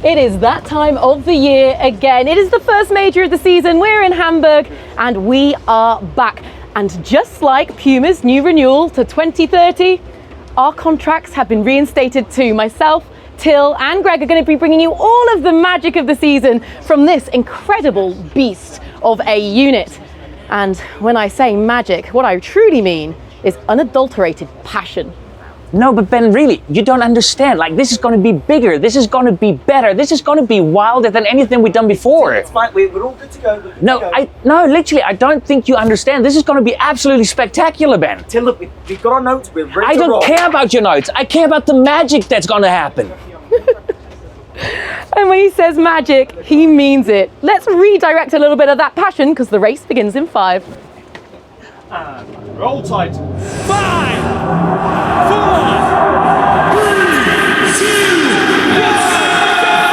It is that time of the year again. It is the first major of the season. We're in Hamburg and we are back. And just like Puma's new renewal to 2030, our contracts have been reinstated too. Myself, Till and Greg are going to be bringing you all of the magic of the season from this incredible beast of a unit. And when I say magic, what I truly mean is unadulterated passion. No, but Ben, really, you don't understand. Like, this is going to be bigger. This is going to be better. This is going to be wilder than anything we've done before. It's fine. We're all good to go. No, literally, I don't think you understand. This is going to be absolutely spectacular, Ben. Till, look, we've got our notes. We're ready I to don't roll. care about your notes. I care about the magic that's going to happen. And when he says magic, he means it. Let's redirect a little bit of that passion because the race begins in 5. Roll tight. 5, 4, 3, 2, 1.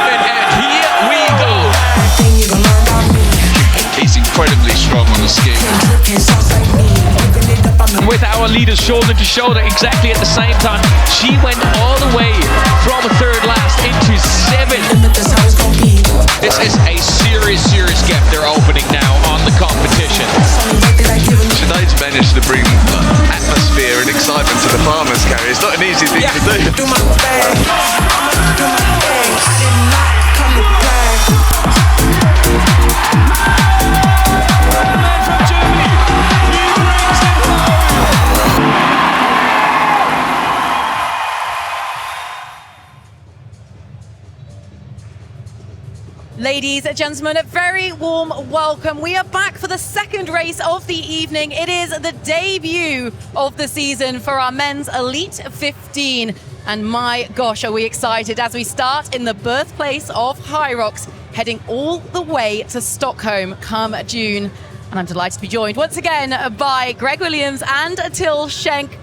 And here we go. He's incredibly strong on the ski. With our leaders shoulder to shoulder exactly at the same time, she went all the way from third last into 7th. This is a serious gap they're opening now on the competition. Shadeg's managed to bring atmosphere and excitement to the farmers carry. It's not an easy thing to do. Ladies and gentlemen, a very warm welcome. We are back for the second race of the evening. It is the debut of the season for our men's Elite 15. And my gosh, are we excited as we start in the birthplace of Hyrox, heading all the way to Stockholm come June. And I'm delighted to be joined once again by Greg Williams and Till Schenk.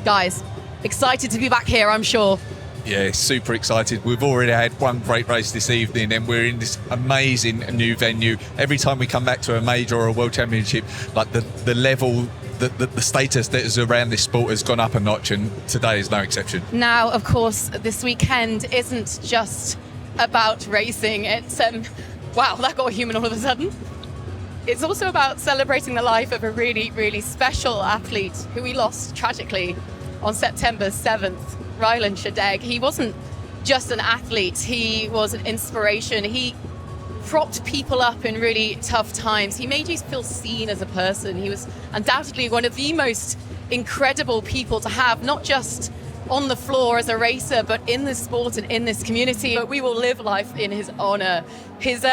Guys, excited to be back here, I'm sure. Yeah, super excited. We've already had one great race this evening and we're in this amazing new venue. Every time we come back to a major or a world championship, like the level, the status that is around this sport has gone up a notch, and today is no exception. Now, of course, this weekend isn't just about racing. It's, wow, that got human all of a sudden. It's also about celebrating the life of a really, really special athlete who we lost tragically on September 7th. Ryland Shadeg. He wasn't just an athlete, he was an inspiration. He propped people up in really tough times. He made you feel seen as a person. He was undoubtedly one of the most incredible people to have, not just on the floor as a racer, but in this sport and in this community. But we will live life in his honor. His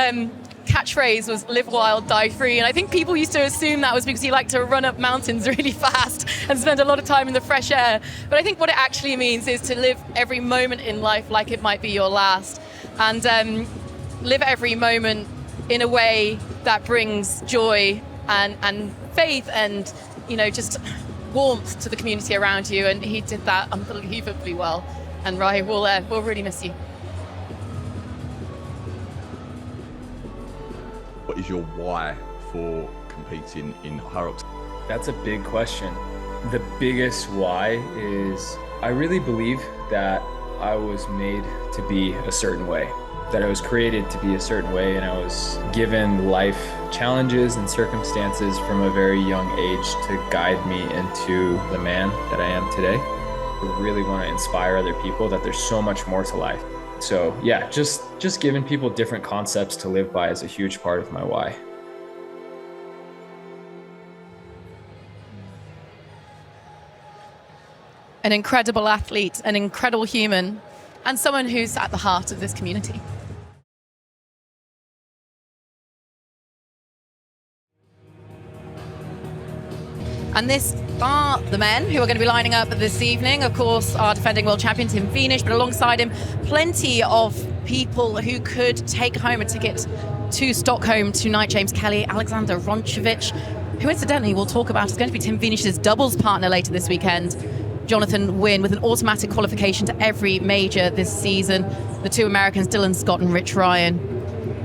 catchphrase was "live wild, die free," and I think people used to assume that was because he liked to run up mountains really fast and spend a lot of time in the fresh air. But I think what it actually means is to live every moment in life like it might be your last, and live every moment in a way that brings joy and faith and, you know, just warmth to the community around you. And he did that unbelievably well. And Rai, we'll really miss you. What is your why for competing in Hyrox? That's a big question. The biggest why is I really believe that I was made to be a certain way, that I was created to be a certain way, and I was given life challenges and circumstances from a very young age to guide me into the man that I am today. I really want to inspire other people that there's so much more to life. So yeah, just giving people different concepts to live by is a huge part of my why. An incredible athlete, an incredible human, and someone who's at the heart of this community. And this are the men who are going to be lining up this evening. Of course, our defending world champion, Tim Wenisch, but alongside him, plenty of people who could take home a ticket to Stockholm tonight. James Kelly, Alexander Roncevic, who incidentally we'll talk about, is going to be Tim Wenisch's doubles partner later this weekend. Jonathan Wynn with an automatic qualification to every major this season. The two Americans, Dylan Scott and Rich Ryan.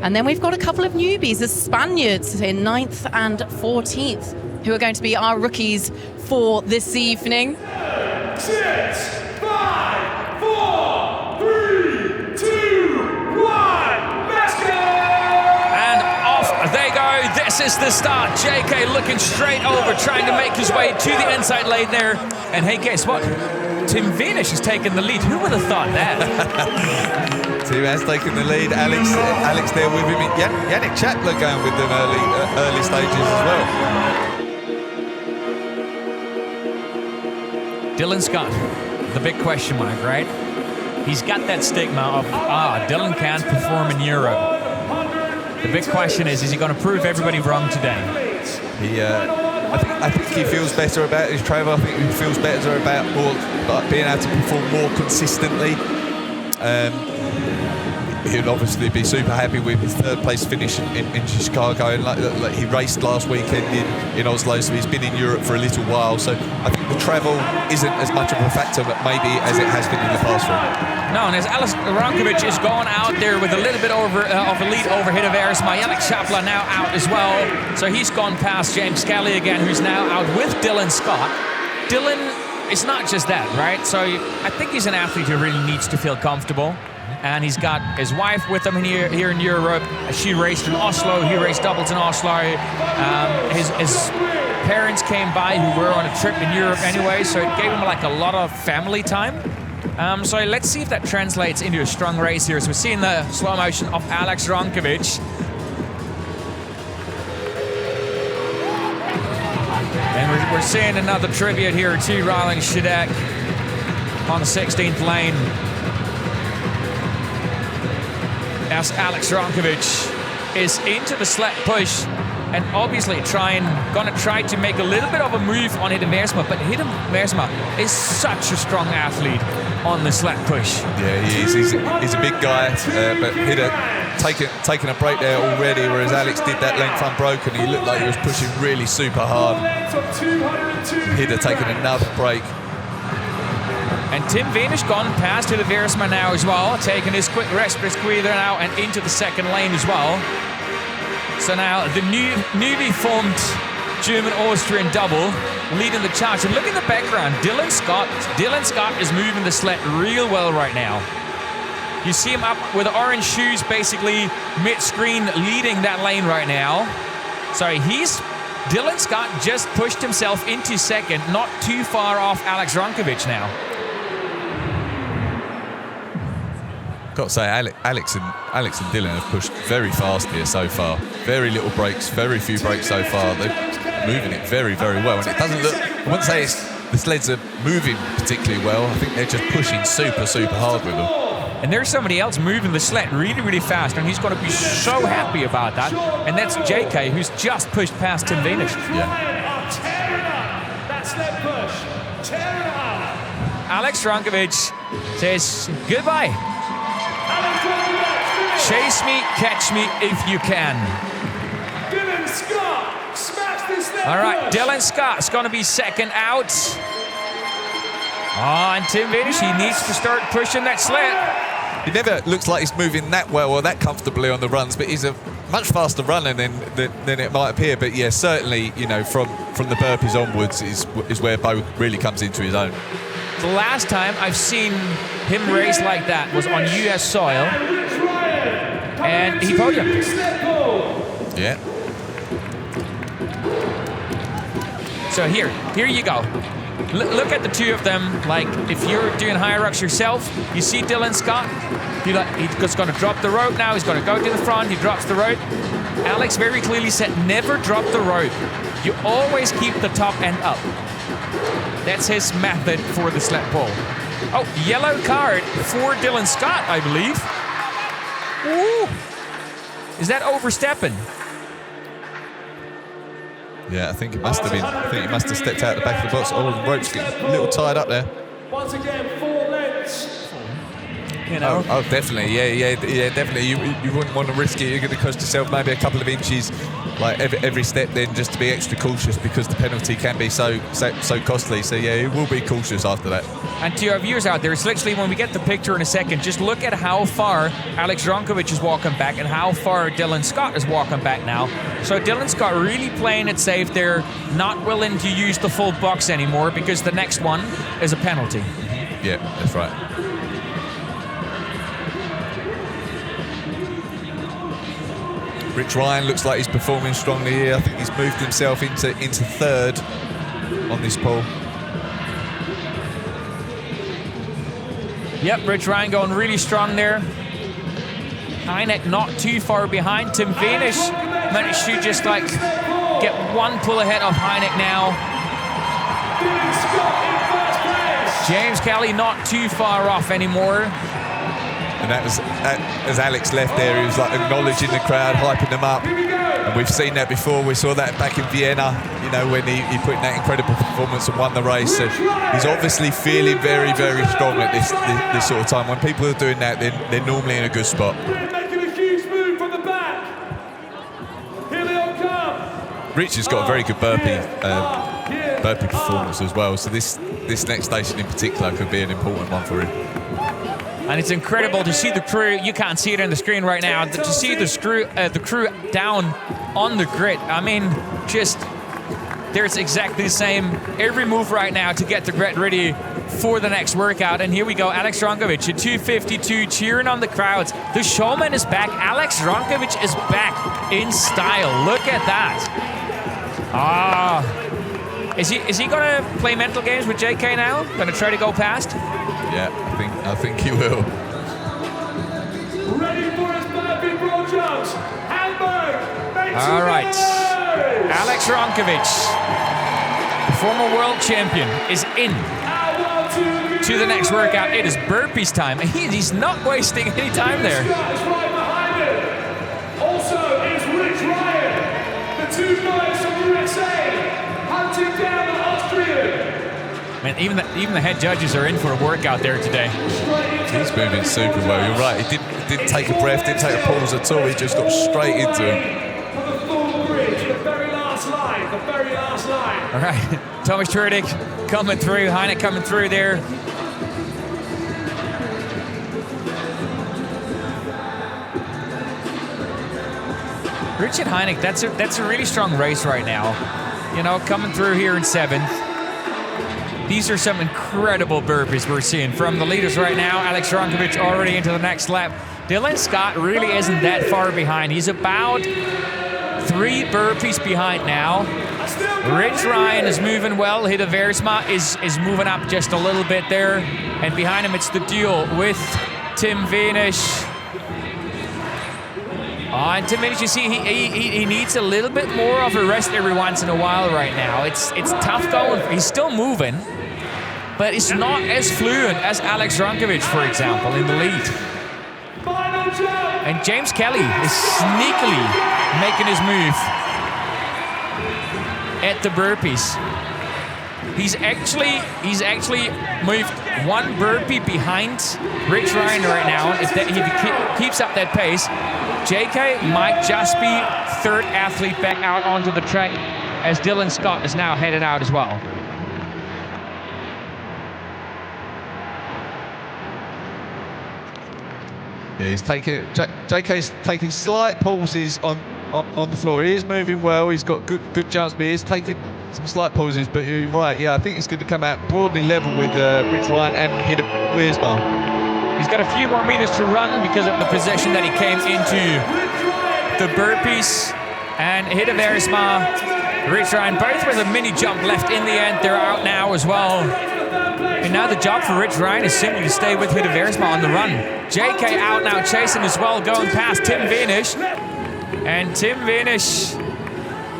And then we've got a couple of newbies, the Spaniards in 9th and 14th, who are going to be our rookies for this evening. 6, 5, 4, 3, 2, 1. this is the start. JK looking straight over, trying to make his way to the inside lane there. And hey, guess what? Tim Wenisch is taking the lead. Who would have thought that? Tim has taken the lead. Alex there with him. Jannik Czapla going with them early stages as well. Dylan Scott, the big question mark, right? He's got that stigma of, Dylan can't perform in Europe. The big question is he going to prove everybody wrong today? I think he feels better about his travel. I think he feels better about being able to perform more consistently. He'll obviously be super happy with his third place finish in Chicago, and like he raced last weekend in Oslo, so he's been in Europe for a little while. So I think the travel isn't as much of a factor, but maybe as it has been in the past for him. No, and as Roncevic is going out there with a little bit of a lead over Hidde Weersma, Jannik Czapla now out as well. So he's gone past James Kelly again, who's now out with Dylan Scott. Dylan, it's not just that, right? So I think he's an athlete who really needs to feel comfortable. And he's got his wife with him here in Europe. She raced in Oslo. He raced doubles in Oslo. His parents came by who were on a trip in Europe anyway, so it gave him like a lot of family time. So let's see if that translates into a strong race here. So we're seeing the slow motion of Alex Roncevic. And we're seeing another tribute here to Ryland Shadeg on the 16th lane. As Alex Roncevic is into the sled push and obviously gonna try to make a little bit of a move on Hidde Weersma, but Hidde Weersma is such a strong athlete on the sled push. Yeah, he is. He's a big guy, but Hidde taking a break there already, whereas Alex did that length unbroken. He looked like he was pushing really super hard. Hidde taking another break. And Tim Wenisch gone past Hidde Weersma now as well, taking his quick respite squeezer now and into the second lane as well. So now the newly formed German-Austrian double leading the charge. And look in the background, Dylan Scott is moving the sled real well right now. You see him up with orange shoes, basically mid-screen, leading that lane right now. So Dylan Scott just pushed himself into second, not too far off Alex Roncevic now. Got to say, Alex and Dylan have pushed very fast here so far. Very little breaks, very few breaks so far. They're moving it very, very well. And it doesn't look, I wouldn't say the sleds are moving particularly well. I think they're just pushing super, super hard with them. And there's somebody else moving the sled really, really fast, and he's going to be so happy about that. And that's JK, who's just pushed past Tim Wenisch. Yeah. Alex Roncevic says goodbye. Chase me, catch me if you can. Dylan Scott, smash this sled. All right, Dylan Scott's going to be second out. Oh, and Tim Wenisch, he needs to start pushing that sled. He never looks like he's moving that well or that comfortably on the runs, but he's a much faster runner than it might appear. But yeah, certainly, you know, from the burpees onwards is where Bo really comes into his own. The last time I've seen him race like that was on US soil, and he podiumed. Yeah. So here you go. Look at the two of them. Like, if you're doing Hyrox yourself, you see Dylan Scott. He's going to drop the rope now. He's going to go to the front. He drops the rope. Alex very clearly said, never drop the rope. You always keep the top end up. That's his method for the sled pull. Oh, yellow card for Dylan Scott, I believe. Ooh. Is that overstepping? Yeah, I think it must have been. I think he must have stepped out the back of the box. Oh, the rope's getting a little tied up there. Once again, 4 lengths. You know. Oh, definitely. Yeah, definitely. You wouldn't want to risk it. You're going to cost yourself maybe a couple of inches, like every step, then just to be extra cautious because the penalty can be so costly. So yeah, you will be cautious after that. And to our viewers out there, it's literally when we get the picture in a second, just look at how far Alex Roncevic is walking back and how far Dylan Scott is walking back now. So Dylan Scott really playing it safe there, not willing to use the full box anymore because the next one is a penalty. Yeah, that's right. Rich Ryan looks like he's performing strongly here. I think he's moved himself into third on this poll. Yep, Rich Ryan going really strong there. Hynek not too far behind. Tim Wenisch managed to just like get one pull ahead of Hynek now. James Kelly not too far off anymore. And that was, as Alex left there, he was like acknowledging the crowd, hyping them up. And we've seen that before. We saw that back in Vienna, you know, when he put in that incredible performance and won the race. So he's obviously feeling very, very strong at this sort of time. When people are doing that, they're normally in a good spot. Making a huge move from the back. Here they all come. Rich has got a very good burpee performance as well. So this next station in particular could be an important one for him. And it's incredible to see the crew. You can't see it on the screen right now. To see the crew down on the grid. I mean, just there's exactly the same every move right now to get the grid ready for the next workout. And here we go, Alex Roncevic at 2:52, cheering on the crowds. The showman is back. Alex Roncevic is back in style. Look at that. Is he gonna play mental games with JK now? Gonna try to go past? Yeah, I think he will. Ready for his burpee broad jumps. Hamburg. All right. Alex Roncevic, former world champion, is in to the next workout. It is burpees time. He's not wasting any time there. Also is Rich Ryan. The two guys from the USA hunting down the Austrian. Man, even the head judges are in for a workout there today. He's moving super well. You're right. He didn't take a breath, didn't take a pause at all. He just got straight into him. For the full bridge, the very last line. All right, Tomas Tvrdik coming through. Hynek coming through there. Richard Hynek, that's a really strong race right now. You know, coming through here in 7th. These are some incredible burpees we're seeing from the leaders right now. Alex Roncevic already into the next lap. Dylan Scott really isn't that far behind. He's about 3 burpees behind now. Rich Ryan is moving well. Hidde Weersma is moving up just a little bit there. And behind him, it's the duel with Tim Wenisch. And Tim Wenisch, you see, he needs a little bit more of a rest every once in a while right now. It's tough going. He's still moving, but it's not as fluent as Alex Roncevic, for example, in the lead. And James Kelly is sneakily making his move at the burpees. He's actually moved 1 burpee behind Rich Ryan right now. If he keeps up that pace, JK might just be 3rd athlete back out onto the track, as Dylan Scott is now headed out as well. Yeah, JK's taking slight pauses on the floor. He is moving well. He's got good jumps, but he is taking some slight pauses. But you're right. Yeah, I think he's going to come out broadly level with Rich Ryan and Hidde Weersma. He's got a few more meters to run because of the position that he came into the burpees. And Hidde Weersma, Rich Ryan, both with a mini jump left in the end. They're out now as well. And now the job for Rich Ryan is simply to stay with Hidde Weersma on the run. JK out now chasing as well, going past Tim Wenisch. And Tim Wenisch,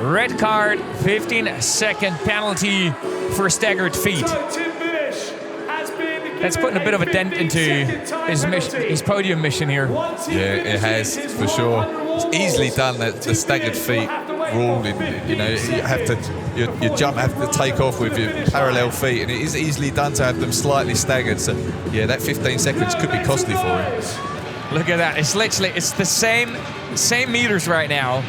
red card, 15-second penalty for staggered feet. That's putting a bit of a dent into his podium mission here. Yeah, it has, for sure. It's easily done, the staggered feet rule. You know, your jump have to take off with your parallel feet, and it is easily done to have them slightly staggered. So, yeah, that 15 seconds could be costly for him. Look at that. It's literally, it's the same meters right now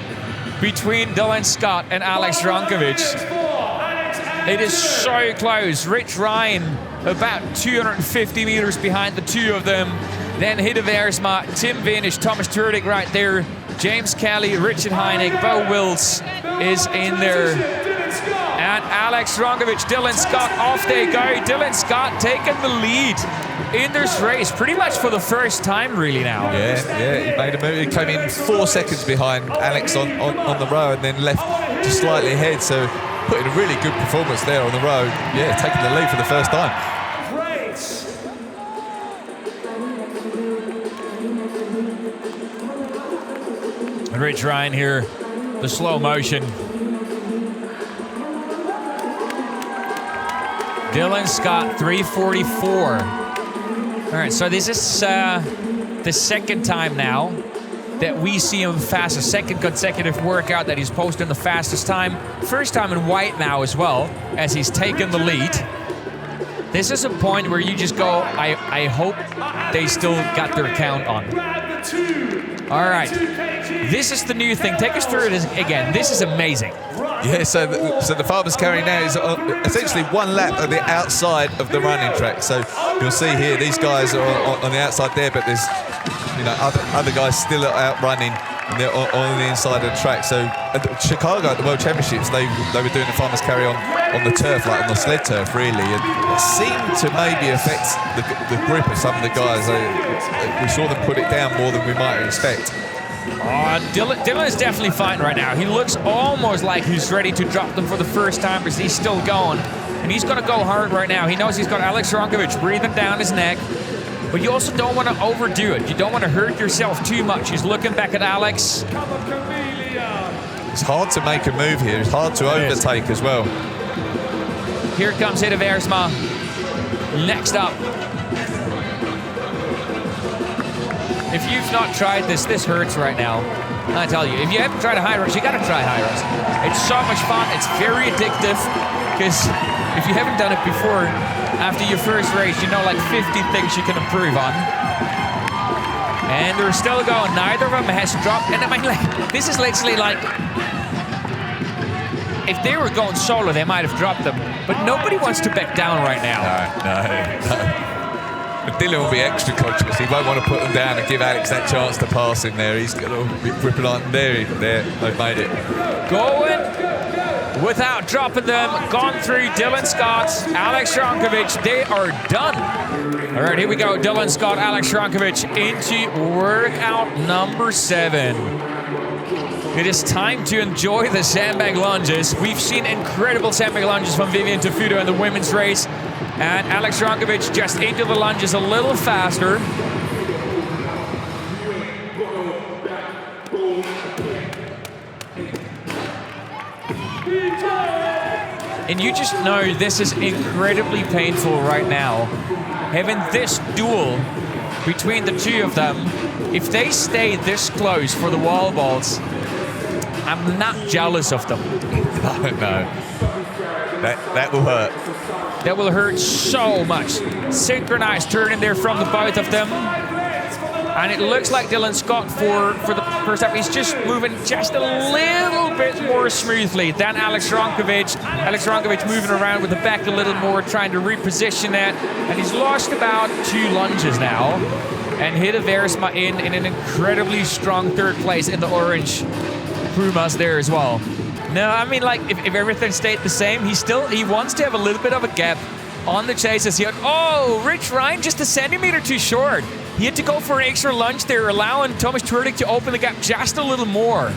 between Dylan Scott and Alex Roncevic. It is so close. Rich Ryan about 250 meters behind the 2 of them. Then Hidde Weersma, Tim Wenisch, Tomas Tvrdik right there. James Kelly, Richard Hynek, Bo Wills is in there. And and Alex Roncevic, Dylan Scott, off they go. Dylan Scott taking the lead in this race pretty much for the first time really now. Yeah, he made a move. He came in 4 seconds behind Alex on the road and then left just slightly ahead. So putting a really good performance there on the road. Yeah, taking the lead for the first time. Rich Ryan here, the slow motion. Dylan Scott, 3:44. All right, so this is the second time now that we see him fast, a second consecutive workout that he's posting the fastest time. First time in white now as well, as he's taken the lead. This is a point where you just go, I hope they still got their count on. All right, this is the new thing. Take us through it again. This is amazing. Yeah, so the farmer's carry now is essentially one lap on the outside of the running track. So you'll see here, these guys are on the outside there, but there's other guys still out running, and they're on the inside of the track. So at Chicago at the World Championships, they were doing the farmer's carry on the turf, like on the sled turf, really, and it seemed to maybe affect the grip of some of the guys. We saw them put it down more than we might expect. Dylan is definitely fighting right now. He looks almost like he's ready to drop them for the first time, but he's still going. And he's going to go hard right now. He knows he's got Alex Roncevic breathing down his neck, but you also don't want to overdo it. You don't want to hurt yourself too much. He's looking back at Alex. It's hard to make a move here. It's hard to overtake as well. Here comes Hidde Weersma. Next up. If you've not tried this hurts right now. I tell you, if you haven't tried a Hyrox, you gotta try Hyrox. It's so much fun, it's very addictive, because if you haven't done it before, after your first race, you know like 50 things you can improve on. And they're still going, neither of them has dropped, and I mean, like, this is literally like, if they were going solo, they might have dropped them, but nobody wants to back down right now. No. But Dylan will be extra conscious. He won't want to put them down and give Alex that chance to pass in there. He's going to be gripping on there. They've made it. Going without dropping them. Gone through Dylan Scott, Alex Roncevic. They are done. All right, here we go. Dylan Scott, Alex Roncevic into workout number 7. It is time to enjoy the sandbag lunges. We've seen incredible sandbag lunges from Vivian Tafudo in the women's race. And Alex Roncevic just into the lunges a little faster. And you just know this is incredibly painful right now. Having this duel between the two of them. If they stay this close for the wall balls, I'm not jealous of them. No. That will hurt. That will hurt so much. Synchronized turn in there from the both of them. And it looks like Dylan Scott for the first time, he's just moving just a little bit more smoothly than Alex Roncevic. Alex Roncevic moving around with the back a little more, trying to reposition it. And he's lost about 2 lunges now. And Hidde Weersma in an incredibly strong 3rd place in the orange Pumas there as well. No, I mean, like, if everything stayed the same, he wants to have a little bit of a gap on the chases here. Oh, Rich Ryan just a centimeter too short. He had to go for an extra lunge there, allowing Tomas Tvrdik to open the gap just a little more.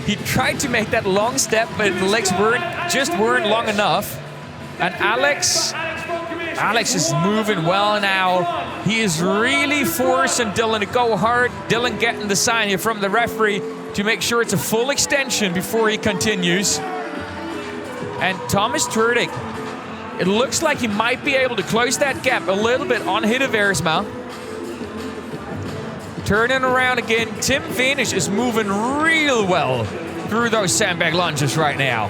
He tried to make that long step, but the legs weren't long enough. And Alex is moving well now. He is really forcing Dylan to go hard. Dylan getting the sign here from the referee to make sure it's a full extension before he continues. And Tomas Tvrdik, it looks like he might be able to close that gap a little bit on Hidde Weersma. Turning around again, Tim Wenisch is moving real well through those sandbag lunges right now.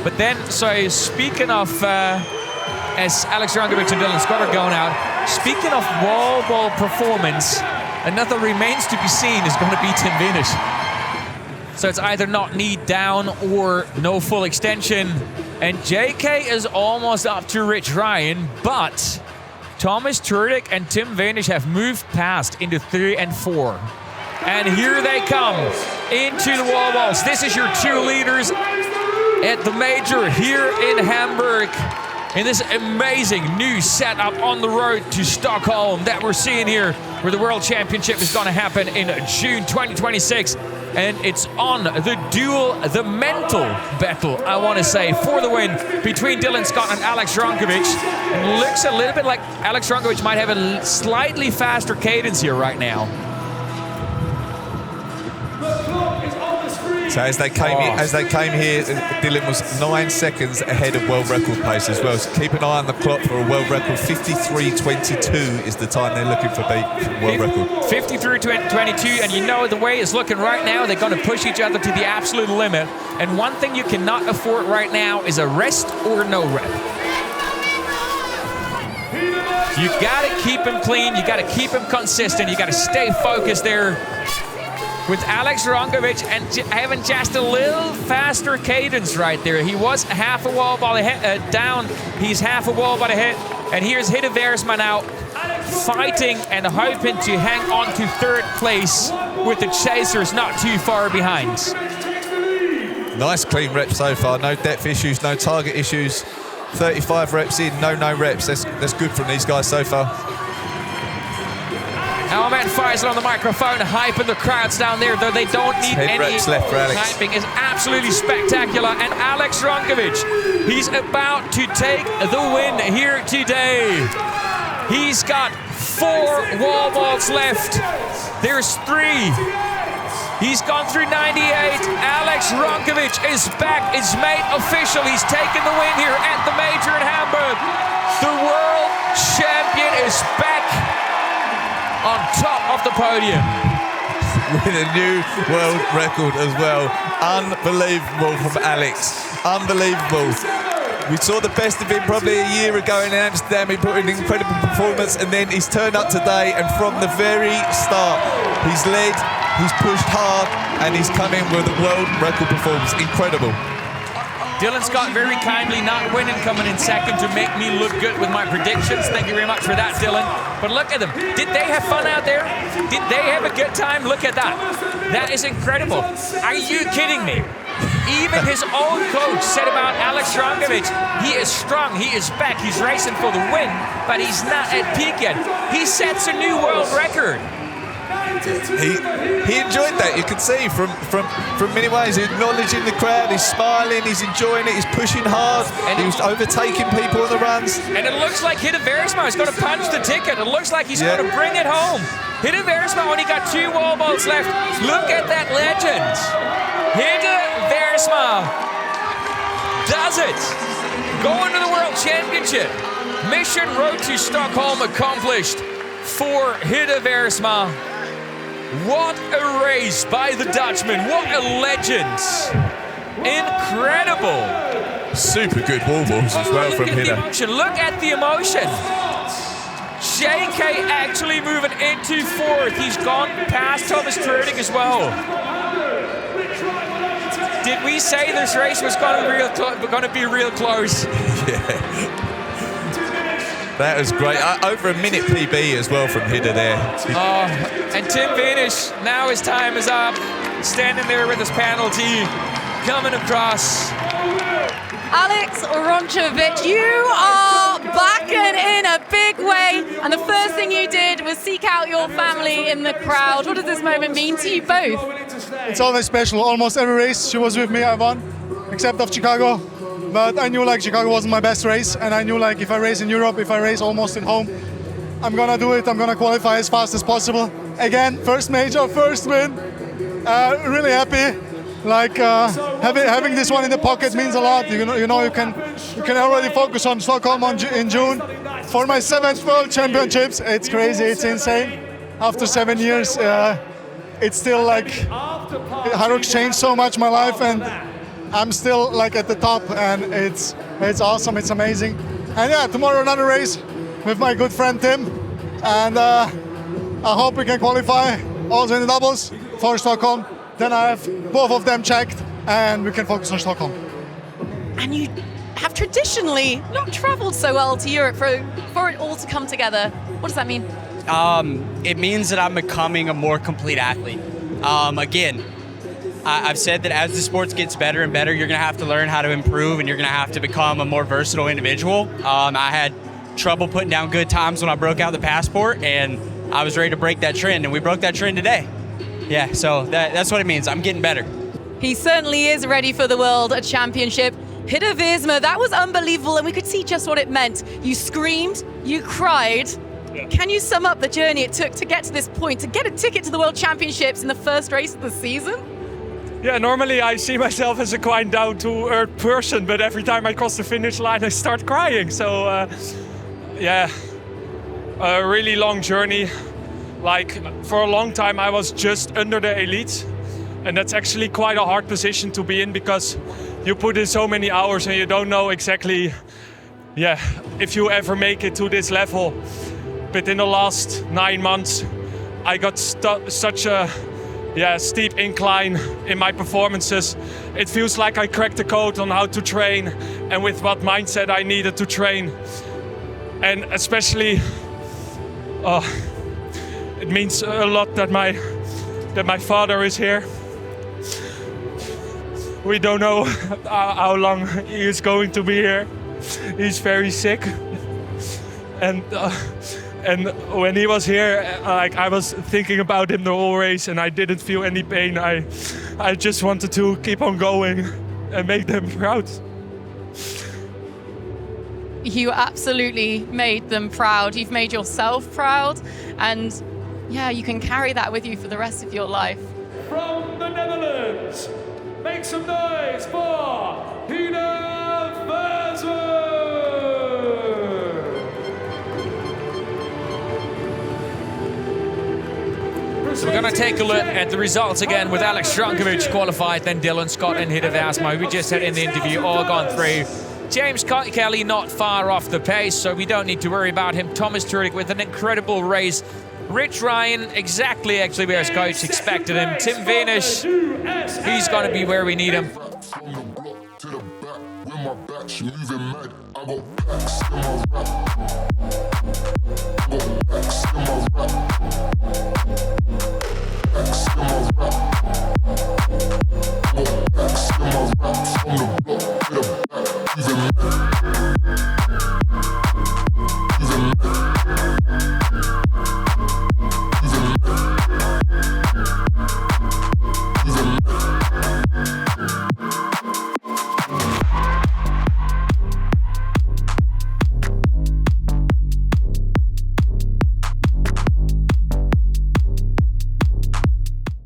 But then, so speaking of, as Alex Roncevic and Dylan Scott are going out, speaking of wall ball performance, another remains to be seen is going to be Tim Wenisch. So it's either not knee down or no full extension. And JK is almost up to Rich Ryan, but Tomas Tvrdik and Tim Wenisch have moved past into 3 and 4. And here they come into the wall balls. This is your 2 leaders at the major here in Hamburg. In this amazing new setup on the road to Stockholm that we're seeing here, where the World Championship is going to happen in June 2026. And it's on the mental battle, I want to say, for the win between Dylan Scott and Alex Roncevic. It looks a little bit like Alex Roncevic might have a slightly faster cadence here right now. So as they came here, Dylan was 9 seconds ahead of world record pace as well. So keep an eye on the clock for a world record. 53.22 is the time they're looking for world record. 53.22, and you know the way it's looking right now, they're going to push each other to the absolute limit. And one thing you cannot afford right now is a rest or no rep. You got to keep him clean. You got to keep him consistent. You got to stay focused there. With Alex Roncevic and having just a little faster cadence right there. He was half a wall ball down. He's half a wall ball ahead. And here's Hidde Weersma now fighting and hoping to hang on to 3rd place with the chasers not too far behind. Nice clean rep so far. No depth issues, no target issues. 35 reps in, no reps. That's good from these guys so far. Our man Faisal on the microphone, hyping the crowds down there, though they don't need any reps left for Alex. hyping. Is absolutely spectacular. And Alex Roncevic, he's about to take the win here today. He's got 4 wall balls left. There's 3. He's gone through 98. Alex Roncevic is back. It's made official. He's taken the win here at the major in Hamburg. The world champion is back on top of the podium. With a new world record as well. Unbelievable from Alex. Unbelievable. We saw the best of him probably a year ago in Amsterdam. He put in an incredible performance, and then he's turned up today, and from the very start, he's led, he's pushed hard, and he's come in with a world record performance. Incredible. Dylan Scott very kindly not winning, coming in second to make me look good with my predictions. Thank you very much for that, Dylan. But look at them. Did they have fun out there? Did they have a good time? Look at that. That is incredible. Are you kidding me? Even his own coach said about Alex Roncevic, he is strong, he is back, he's racing for the win, but he's not at peak yet. He sets a new world record. He enjoyed that. You can see from many ways. He's acknowledging the crowd. He's smiling. He's enjoying it. He's pushing hard. And he was overtaking people on the runs. And it looks like Hidde Weersma is going to punch the ticket. It looks like he's going to bring it home. Hidde Weersma only got 2 wall balls left. Look at that legend. Hidde Weersma does it. Going to the World Championship. Mission Road to Stockholm accomplished for Hidde Weersma. What a race by the Dutchman. What a legend. Incredible. Super good wall balls as well from Hidde. Look at the emotion. JK actually moving into 4th. He's gone past Tomas Tvrdik as well. Did we say this race was going to be real close? Yeah. That was great. Over a minute PB as well from Hidde there. And Tim Wenisch, now his time is up. Standing there with his penalty, coming across. Alex Roncevic, you are back and in a big way. And the first thing you did was seek out your family in the crowd. What does this moment mean to you both? It's always special. Almost every race she was with me, I won, except of Chicago. But I knew like Chicago wasn't my best race, and I knew like if I race in Europe, if I race almost at home, I'm gonna do it. I'm gonna qualify as fast as possible. Again, first major, first win. Really happy. Like having this one in the pocket means a lot. You know you can already focus on Stockholm in June for my 7th World Championships. It's crazy. It's insane. After 7 years, it's still like Hyrox changed so much my life, and I'm still like at the top, and it's awesome, it's amazing. And yeah, tomorrow another race with my good friend Tim, and I hope we can qualify also in the doubles for Stockholm. Then I have both of them checked, and we can focus on Stockholm. And you have traditionally not travelled so well to Europe for it all to come together. What does that mean? It means that I'm becoming a more complete athlete. Again, I've said that as the sport gets better and better, you're going to have to learn how to improve, and you're going to have to become a more versatile individual. I had trouble putting down good times when I broke out the passport, and I was ready to break that trend, and we broke that trend today. Yeah, so that's what it means. I'm getting better. He certainly is ready for the World Championship. Hidde Weersma, that was unbelievable, and we could see just what it meant. You screamed, you cried. Yeah. Can you sum up the journey it took to get to this point, to get a ticket to the World Championships in the first race of the season? Yeah, normally I see myself as a quite down-to-earth person, but every time I cross the finish line, I start crying. So, yeah, a really long journey. Like, for a long time, I was just under the elite. And that's actually quite a hard position to be in, because you put in so many hours and you don't know exactly, yeah, if you ever make it to this level. But in the last 9 months, I got such a steep incline in my performances. It feels like I cracked the code on how to train and with what mindset I needed to train. And especially, it means a lot that my father is here. We don't know how long he is going to be here. He's very sick. And when he was here, I was thinking about him the whole race, and I didn't feel any pain. I just wanted to keep on going and make them proud. You absolutely made them proud. You've made yourself proud, and yeah, you can carry that with you for the rest of your life. From the Netherlands, make some noise for Hidde Weersma! So we're going to take a look at the results again with Alex Roncevic qualified, then Dylan Scott and Hidde Weersma, who we just had in the interview, all gone through. James Kelly not far off the pace, so we don't need to worry about him. Tomas Tvrdik with an incredible race. Rich Ryan, exactly actually where his coach expected him. Tim Wenisch, he's going to be where we need him. Even